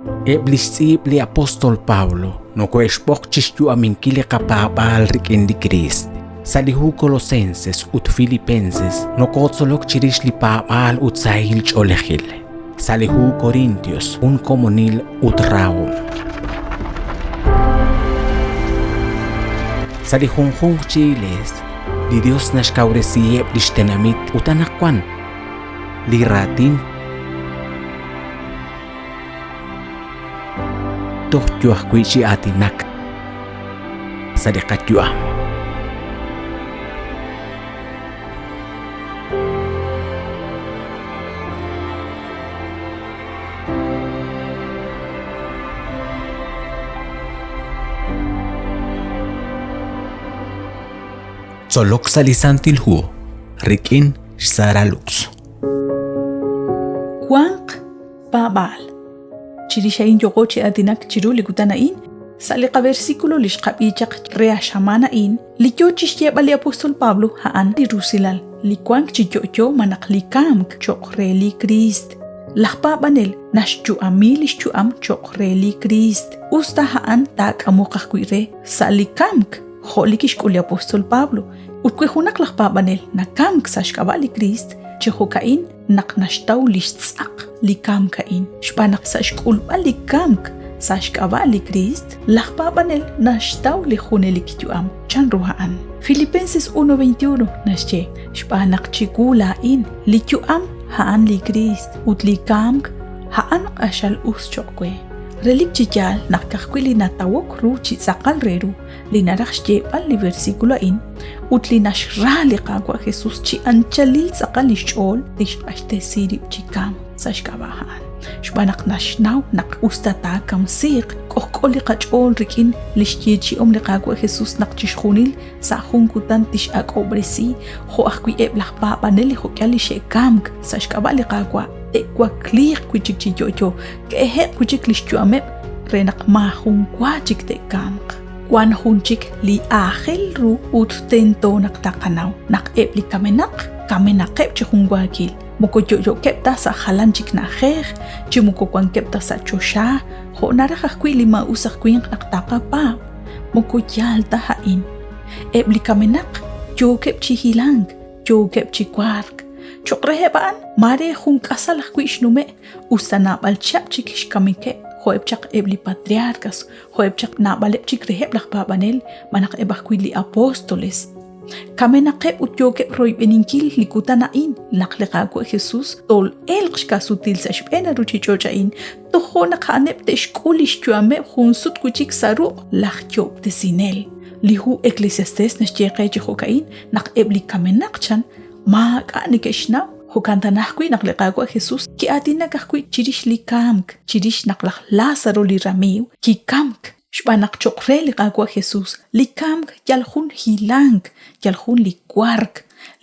Eblisip li apostol Paulo no ko espokchis yu aminkili kapapal rikin di Krist. Sa lihu Colosenses ut Filipenses no kotsolok chirish li papal ut sahil cholehil. Sa lihu Corintios un komonil ut raum. Sa lihunghung chiles li Dios nashkauresiep lishtenamit utanakwan li ratin toh kuichi atinak sadikat yuam. Solok salisantil hu rikin saralux. Juanq babal chirishain yogochi adinak chiru ligutanain saliqa versículo lishqabichaq reashamanain liyochish yebali apostol Pablo haan li rusilal likuanq chiyoyo manaqlikamk choqreli Krist laqpabanel nashchu amilish am choqreli Krist usta haan tak amuqaqquire salikamk Holikish kuli apostol Pablo utkwehunak laqpabanel nakamk sashkabali Krist chihukain naknashtaw lishtzaq likam kain shpanak sashkulba likamk sashkabali Krist laqpabanel nashtaw lijunelik yuam chanruhaan Filipenses 1:21 nashche shpanak chikulain likyuam haan li Krist utlikamk haan ashal uschoqwe relik chichal nakakkwili natawok ru chitsaqal reru linaraxche pal li versículo in utli nashrali qaqwa Jesus chi anchalil saqal lishol tishqashte siri chikam sashkabahan shbanak nashnaw nak ustata kam siq qoqoli qachol rikin lishchi om li qaqwa Jesus nak chishkhunil sa khunkutan tish akobresi kho akwi eblaq pa paneli kho kyali shekamk sashkabali qaqwa ekwa clear kuchik chiyoyo ke he kuchik lishchuamep renak mahun kwachik te kamk wan hunchik li ahel ru ut tento nak takanaw nak epli kamenak kamenakep chihungwakil moko yoyo kepta sa halanchik na kher chimuko kwan kepta sa chosha ho narakakwi lima usak kwing nak takapa moko yalta hain epli kamenak yo kep chihilang yo kep chikwark chokreheban mare hun kasalah kuishnume usana balchap chikish kamike hoebchak ebli patriarcas hoebchak na balepchik reheb lakpabanel manak ebakwili apostoles kamenake utyoke roy beninkil likutanain lakleqaku Jesus tol elqshka sutil sashpena ruchichochain tohona khanep teshkulish chuame hunsut kuchik saru lakhchop tesinel lihu Eclesiastes nashcheqe chihokain nak ebli kamenakchan ma kanikeshna hukanta nahkui nakleqaqwa Jesus ki atina kahkui chirish likamk chirish naklaq Lázaro li ramiu ki kamk shbanak chokre liqaqwa Jesus likamk yalhun hilank yalhun likwark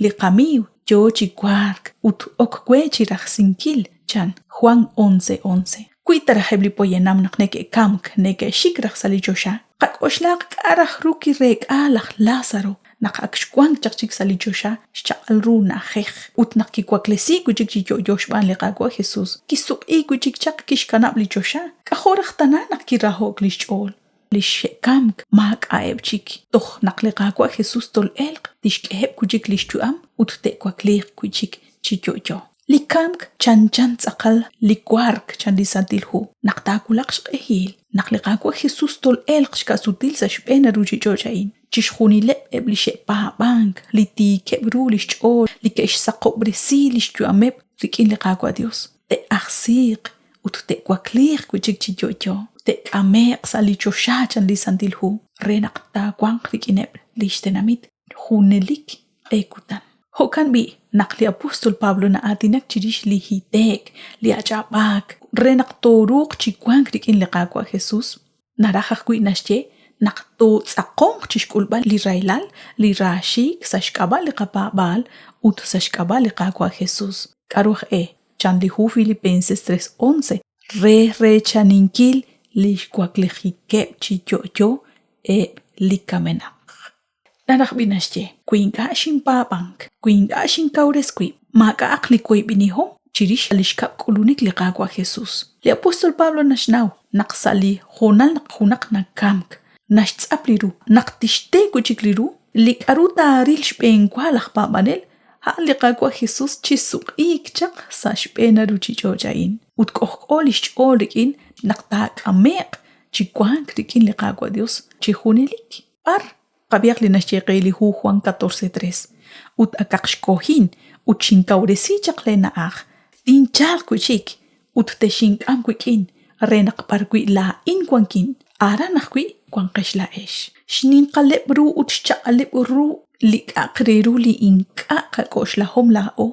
liqamiu chochi kwark ut okwe chiraqsinkil chan Juan 11:11 kuitara hebli poyenam nakneke kamk neke shikraq salichosha qaqoshlaq arah ruki rek alaq Lázaro nakakshkwang chakchik salichosha shchaqal ru na khekh utnak ki kwaklesi kuchik yo yoshban liqaqwa Jesus kisuk i kuchik chak kishkanab lichosha kahoraqtana nakirahok lishol lishkamk mak aebchik toh nakliqaqwa Jesus tol elq tishkeheb kuchik lishtuam utte kwakliq kuchik chiyoyo likamk chanchan tsaqal likwark chandisantilhu naqtakulaqsh ehil nakliqaqwa Jesus tol elq shkasutil sashbena ruchichochain chishkhunile eblishe pa bank liti kebru lishol likesh saqobresi lishtuamep rikin liqaqwa Dios te akhsiq utte kwakliq kuchik chiyoyo te ameq salichosha chandisantilhu renaqta kwang rikinep lishtenamit hunelik ekutan hokan bi nakli apostol Pablo na atinak chirish li hitek li ajabak renak toruk chikwang rikin liqaqwa Jesus narajak kui nashche nakto tsaqong chishkulba li railal li rashik sashkaba li qapabal ut sashkaba li qaqwa Jesus karuj chan li hu Filipenses 3:11 re chaninkil li kwaklijikep chiyoyo li kamenak narak binashche kuinga shin pabank kuinga shin kaures kui maka akli koi biniho chirish alishkap kulunik liqaqwa Jesus. Le apóstol Pablo nashnaw naqsali jonal naqjunak nakamk nashtz'apliru naqtishte kuchikliru lik'aruta aril xb'enkwa lajpamanel ha liqaqwa Jesus chisuq'ik chaq sa xb'ena ruchich'och'ain utk'ojk'ol ixch'ol rik'in naqtaq'ameq chikwank rik'in liqaqwa Dios chijunilik par qabyaq linaxcheqeli Juan 14:3 ut akaqxkojin ut xinkawresi chaq lena'aj tinchal kuchik ut texink'am kuik'in renaq parkwi la'in kwankin ara najkwi kwanqex la'ex xninqaleb'ru ut xchaq'aleb'ru lik'aqriru li ink'a' qak'oxlajom la'o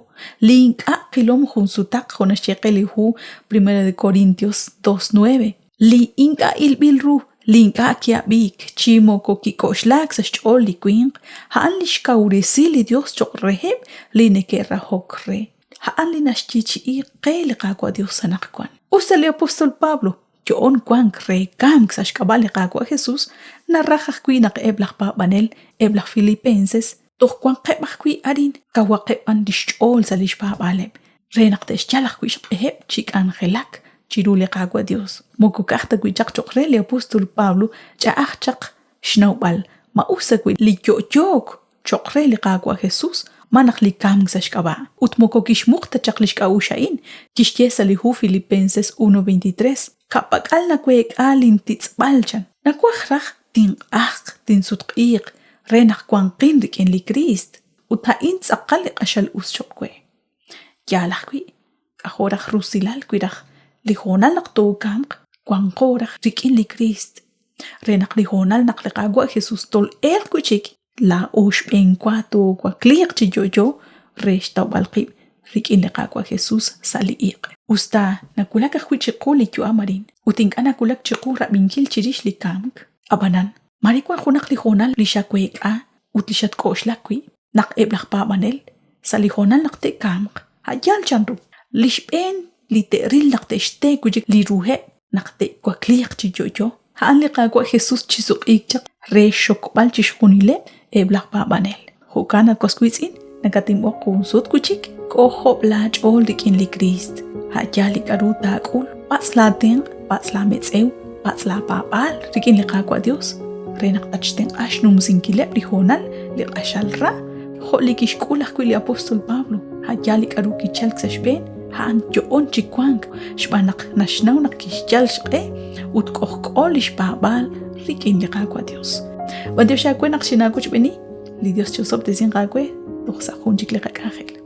li ink'a' qilom jun sutaq jonaxcheqeli hu 1 Corintios 2:9 li ink'a' ilb'ilru li ink'a' kiab'ik chimo kokik'oxlak sa xch'ol li kwinq ja'an li xkawresi li Dios choq rejeb' li neke'rajok re ja'an li naxchich'i qe liqaqwa Dios sanaqkwan usa li apóstol Pablo yo'on kwank re kamk sa xk'ab'a' liqaqwa Jesus narrajaj kwi naq eblaj pa'b'anel eblaj Filipenses toj kwanqeb' ajkwi arin kawaqeb'an li xch'ol sa li xpa'b'aleb' re naq texchal ajkwi xq'ejeb' chik'anjelak chiru liqaqwa Dios mokukajta kwi chaq choq re li apóstol Pablo ch'a'aj chaq xnawb'al ma usa kwi li yo'yok choq re liqaqwa Jesus manaq li kamk sa xk'ab'a' ut mokokixmuqta chaq li xk'a'uxa'in tixtiesa li hu Filipenses 1:23 kapak'al nakwek'al intitz'b'al chan nakwaj raj tinq'aq tinsutq'iq re naq kwanqin rik'in li Crist ut ja'in tz'aqal li q'axal us choqkwe yalaj kwi k'ajoraj rusilal kwiraj li jonal naq tokamq kwanqoraj rik'in li Crist re naq li jonal naq liqaqwa Jesus tol el kuchik la oxb'enkwa tokwa kliq chi yo'yo re xtawb'al qib' rik'in liqaqwa Jesus sali'iq usta nakulak ajwi chiqu li yu'amarin ut ink'a' nakulak chiqu rab'inkil chirix li kamk abanan marikwan junaq li jonal li xakwek'a ut li xatk'oxlak kwi naq eblaj pa'b'anel sa li jonal naq te'kamq ja'yal chanru li xb'en li te'ril naq te'xte kuchik li ruje' naq te'kwa kliq chi yo'yo ja'an liqaqwa Jesus chisuq'ik chaq re xokb'al chixjunileb' eblaj pa'b'anel jukan atkoskuitz'in nakatinb'oq qunsut kuchik k'ojob' la ch'ol rik'in li Crist ja'yal li k'aru tak'ul pa'tz la tinq pa'tz la metz'ew pa'tz la pa'b'al rik'in liqaqwa Dios re naq tachtenq'ax numsinkileb' li jonal li q'axal ra jo' li kixk'ul ajkwi li apóstol Pablo ja'yal li k'aru kichalk sa xb'en ja'an yo'on chikwank xb'anaq naxnaw naq kixchal xq'e ut k'ojk'ol li xpa'b'al rik'in liqaqwa Dios B'an Dios xakwe naq xinakuch b'ini li Dios chosob tesinqakwe toj sa jun chik liqak'ajel